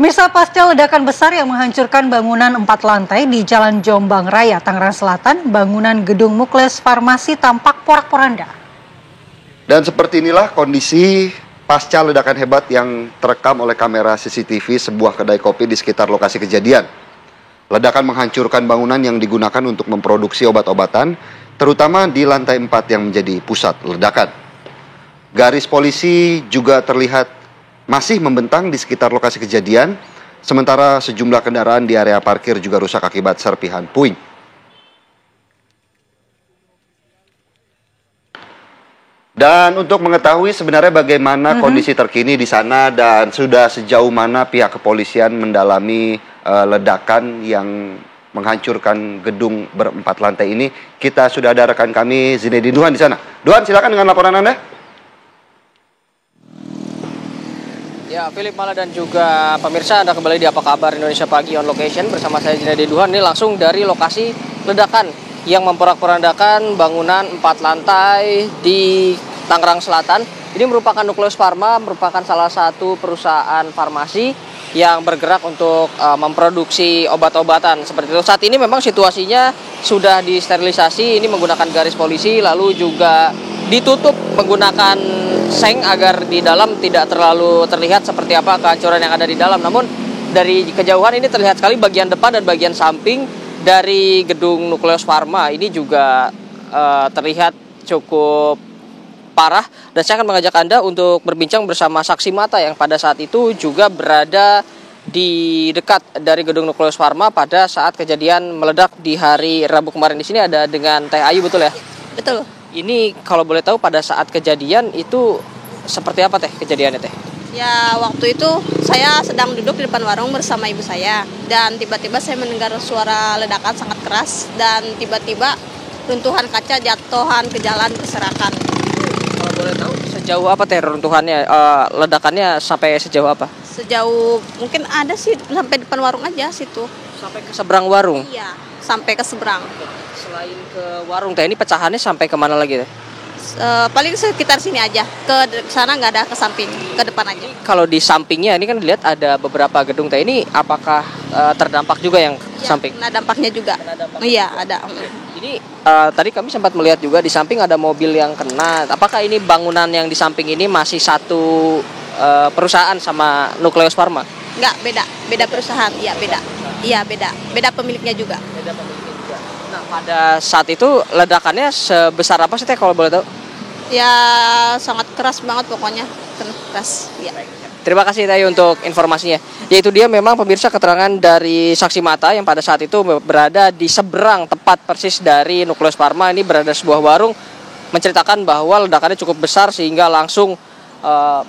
Pemirsa, pasca ledakan besar yang menghancurkan bangunan 4 lantai di Jalan Jombang Raya, Tangerang Selatan, bangunan gedung Mukles Farmasi tampak porak-poranda. Dan seperti inilah kondisi pasca ledakan hebat yang terekam oleh kamera CCTV sebuah kedai kopi di sekitar lokasi kejadian. Ledakan menghancurkan bangunan yang digunakan untuk memproduksi obat-obatan, terutama di lantai 4 yang menjadi pusat ledakan. Garis polisi juga terlihat masih membentang di sekitar lokasi kejadian, sementara sejumlah kendaraan di area parkir juga rusak akibat serpihan puing. Dan untuk mengetahui sebenarnya bagaimana kondisi terkini di sana dan sudah sejauh mana pihak kepolisian mendalami ledakan yang menghancurkan gedung berempat lantai ini, kita sudah ada rekan kami Zinedine Duhan di sana. Duhan, silakan dengan laporan Anda. Ya, Philip Mala dan juga pemirsa, Anda kembali di Apa Kabar Indonesia Pagi on location bersama saya Zinedine Duhan. Ini langsung dari lokasi ledakan yang memporak-porandakan bangunan 4 lantai di Tangerang Selatan. Ini merupakan Nukleus Pharma, merupakan salah satu perusahaan farmasi yang bergerak untuk memproduksi obat-obatan seperti itu. Saat ini memang situasinya sudah disterilisasi, ini menggunakan garis polisi, lalu juga ditutup menggunakan seng agar di dalam tidak terlalu terlihat seperti apa kehancuran yang ada di dalam. Namun dari kejauhan ini terlihat sekali bagian depan dan bagian samping dari gedung Nukleus Pharma ini juga terlihat cukup parah. Dan saya akan mengajak Anda untuk berbincang bersama saksi mata yang pada saat itu juga berada di dekat dari gedung Nukleus Pharma pada saat kejadian meledak di hari Rabu kemarin. Di sini ada dengan Teh Ayu, betul ya? Betul. Ini kalau boleh tahu pada saat kejadian itu seperti apa Teh kejadiannya Teh? Ya, waktu itu saya sedang duduk di depan warung bersama ibu saya. Dan tiba-tiba saya mendengar suara ledakan sangat keras. Dan tiba-tiba runtuhan kaca jatuhan ke jalan berserakan. Kalau boleh tahu sejauh apa Teh runtuhannya? Ledakannya sampai sejauh apa? Sejauh mungkin ada sih sampai depan warung aja situ. Sampai ke seberang warung? Iya, sampai ke seberang. Selain ke warung Teh, ini pecahannya sampai kemana lagi Teh? Paling sekitar sini aja, ke sana nggak ada, ke samping, ke depan aja. Kalau di sampingnya ini kan dilihat ada beberapa gedung Teh, ini apakah terdampak juga yang Ya, samping? kena dampaknya juga. Iya, ada. Ini tadi kami sempat melihat juga di samping ada mobil yang kena. Apakah ini bangunan yang di samping ini masih satu perusahaan sama Nukleus Pharma? Nggak, beda perusahaan. Iya, beda. Iya, beda pemiliknya juga. Beda pemiliknya juga. Nah, pada saat itu ledakannya sebesar apa sih Teh kalau boleh tahu? Ya, sangat keras banget pokoknya. Keras, ya. Terima kasih Teh untuk informasinya. Yaitu dia memang pemirsa keterangan dari saksi mata yang pada saat itu berada di seberang tepat persis dari Nukleus Pharma. Ini berada sebuah warung, menceritakan bahwa ledakannya cukup besar sehingga langsung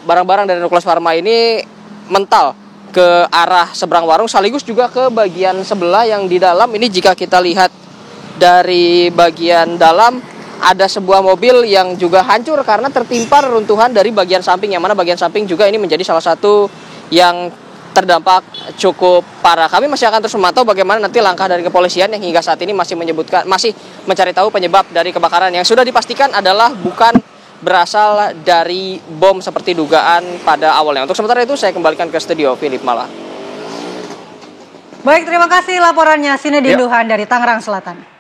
barang-barang dari Nukleus Pharma ini mental ke arah seberang warung sekaligus juga ke bagian sebelah yang di dalam. Ini jika kita lihat dari bagian dalam ada sebuah mobil yang juga hancur karena tertimpa reruntuhan dari bagian samping, yang mana bagian samping juga ini menjadi salah satu yang terdampak cukup parah. Kami masih akan terus memantau bagaimana nanti langkah dari kepolisian yang hingga saat ini masih mencari tahu penyebab dari kebakaran yang sudah dipastikan adalah bukan berasal dari bom seperti dugaan pada awalnya. Untuk sementara itu saya kembalikan ke studio Philip Mala. Baik, terima kasih laporannya Zinedine Duhan dari Tangerang Selatan.